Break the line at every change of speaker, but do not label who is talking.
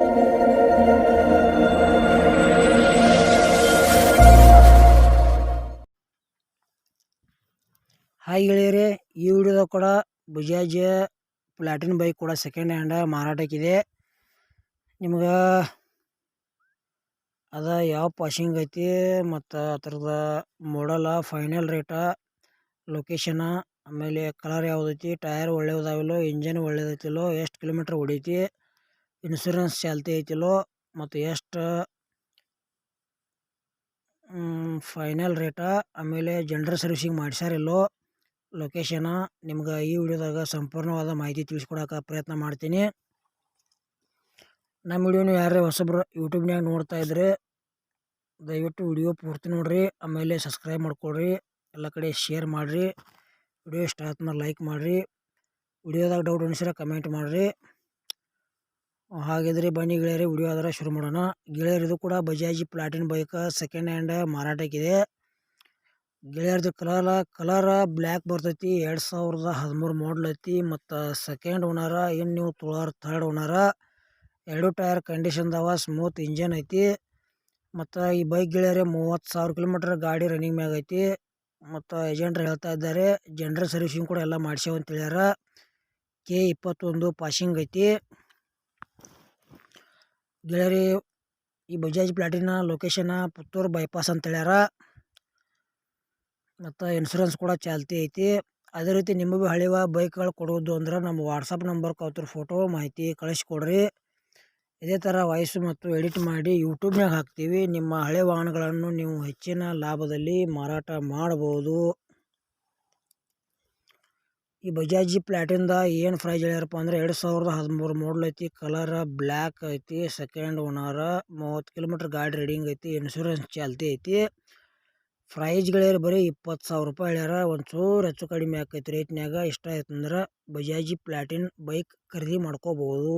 Hi ಗೆಳೆಯರೇ, ಈ ವಿಡಿಯೋದಾಗ ಕೂಡ ಬಜಾಜ್ ಪ್ಲಾಟಿನ ಬೈಕ್ ಕೂಡ ಸೆಕೆಂಡ್ ಹ್ಯಾಂಡ್ ಮಾರಾಟಕ್ಕಿದೆ. ನಿಮ್ಗೆ ಅದ ಯಾವ ಪಾಸಿಂಗ್ ಐತಿ ಮತ್ತು ಅದರದ ಮಾಡಲ, ಫೈನಲ್ ರೇಟ, ಲೊಕೇಶನ, ಆಮೇಲೆ ಕಲರ್ ಯಾವುದೈತಿ, ಟೈರ್ ಒಳ್ಳೆಯದಾವಿಲ್ಲೋ, ಇಂಜನ್ ಒಳ್ಳೇದೈತಿಲ್ಲೋ, ಎಷ್ಟು ಕಿಲೋಮೀಟ್ರ್ ಹೊಡೈತಿ, ಇನ್ಸೂರೆನ್ಸ್ ಚಾಲ್ತಿ ಐತಿಲ್ಲೋ, ಮತ್ತು ಎಷ್ಟು ಫೈನಲ್ ರೇಟ, ಆಮೇಲೆ ಜನರಲ್ ಸರ್ವಿಸಿಂಗ್ ಮಾಡ್ಸ್ಯಾರಿಲ್ಲೋ, ಲೊಕೇಶನ ನಿಮ್ಗೆ ಈ ವಿಡಿಯೋದಾಗ ಸಂಪೂರ್ಣವಾದ ಮಾಹಿತಿ ತಿಳಿಸ್ಕೊಡೋಕೆ ಪ್ರಯತ್ನ ಮಾಡ್ತೀನಿ. ನಮ್ಮ ವಿಡಿಯೋನು ಯಾರೇ ಹೊಸಬ್ರು ಯೂಟ್ಯೂಬ್ನಾಗ ನೋಡ್ತಾ ಇದ್ರೆ ದಯವಿಟ್ಟು ವಿಡಿಯೋ ಪೂರ್ತಿ ನೋಡ್ರಿ, ಆಮೇಲೆ ಸಬ್ಸ್ಕ್ರೈಬ್ ಮಾಡ್ಕೊಳ್ರಿ, ಎಲ್ಲ ಕಡೆ ಶೇರ್ ಮಾಡಿರಿ, ವಿಡಿಯೋ ಇಷ್ಟ ಆದ್ಮೇಲೆ ಲೈಕ್ ಮಾಡಿರಿ, ವಿಡಿಯೋದಾಗ ಡೌಟ್ ಅನಿಸಿದ್ರೆ ಕಮೆಂಟ್ ಮಾಡಿರಿ. ಹಾಗಿದ್ರೆ ಬನ್ನಿ ಗೆಳೆಯರಿ, ವಿಡಿಯೋ ಆದರೆ ಶುರು ಮಾಡೋಣ. ಗೆಳೆಯರಿದು ಕೂಡ Bajaj Platina bike second hand ಮಾರಾಟಕ್ಕಿದೆ. ಗೆಳೆಯರದು ಕಲರ್ ಬ್ಲ್ಯಾಕ್ ಬರ್ತೈತಿ. 2013 ಮಾಡಲ್ ಐತಿ. ಮತ್ತು ಸೆಕೆಂಡ್ ಓನರ, ಇನ್ನು ನೀವು ತೊಳೋರ್ ಥರ್ಡ್ ಓನರ. 2 ಟೈರ್ ಕಂಡೀಷನ್ದಾವ, ಸ್ಮೂತ್ ಇಂಜನ್ ಐತಿ. ಮತ್ತು ಈ ಬೈಕ್ ಗೆಳೆಯರೆ 30,000 ಕಿಲೋಮೀಟರ್ ಗಾಡಿ ರನ್ನಿಂಗ್ ಮ್ಯಾಗ ಐತಿ. ಮತ್ತು ಏಜೆಂಟ್ರು ಹೇಳ್ತಾ ಇದ್ದಾರೆ ಜನರಲ್ ಸರ್ವಿಸಿಂಗ್ ಕೂಡ ಎಲ್ಲ ಮಾಡ್ಸ್ಯಾವ ಅಂತ ಹೇಳ್ಯಾರ. K21 ಪಾಸಿಂಗ್ ಐತಿ. ಗೆಳೆಯರಿ ಈ Bajaj platina location Puttur bypass ಅಂತ ಹೇಳ್ಯಾರ. ಮತ್ತು ಇನ್ಸೂರೆನ್ಸ್ ಕೂಡ ಚಾಲ್ತಿ ಐತಿ. ಅದೇ ರೀತಿ ನಿಮಗೂ ಹಳೆಯ ಬೈಕ್ಗಳು ಕೊಡೋದು ಅಂದ್ರೆ ನಮ್ಮ ವಾಟ್ಸಪ್ ನಂಬರ್ಗೆ ಅವ್ರ ಫೋಟೋ ಮಾಹಿತಿ ಕಳಿಸ್ಕೊಡ್ರಿ. ಇದೇ ಥರ ವಾಯ್ಸು ಮತ್ತು ಎಡಿಟ್ ಮಾಡಿ ಯೂಟ್ಯೂಬ್ನಾಗ ಹಾಕ್ತೀವಿ. ನಿಮ್ಮ ಹಳೆ ವಾಹನಗಳನ್ನು ನೀವು ಹೆಚ್ಚಿನ ಲಾಭದಲ್ಲಿ ಮಾರಾಟ ಮಾಡ್ಬೋದು. ಈ ಬಜಾಜ್ ಪ್ಲಾಟಿಂದ ಏನು ಪ್ರೈಸ್ ಹೇಳ್ಯಾರಪ್ಪ ಅಂದರೆ 2013 ಮಾಡಲ್ ಐತಿ. ಕಲರ್ ಬ್ಲ್ಯಾಕ್ ಐತಿ. ಸೆಕೆಂಡ್ ಓನರ, 30 ಕಿಲೋಮೀಟರ್ ಗಾಡಿ ರೀಡಿಂಗ್ ಐತಿ. ಇನ್ಸೂರೆನ್ಸ್ ಚಾಲ್ತಿ ಐತಿ. ಪ್ರೈಸ್ ಗೆಳೆಯರು ಬರೀ 20,000 ರೂಪಾಯಿ ಹೇಳ್ಯಾರ. ಒಂಚೂರು ಹೆಚ್ಚು ಕಡಿಮೆ ಆಕೈತಿ ರೇಟ್ನ್ಯಾಗ. ಇಷ್ಟ ಆಯ್ತಂದ್ರೆ ಬಜಾಜ್ ಪ್ಲಾಟಿನ್ ಬೈಕ್ ಖರೀದಿ ಮಾಡ್ಕೋಬೋದು.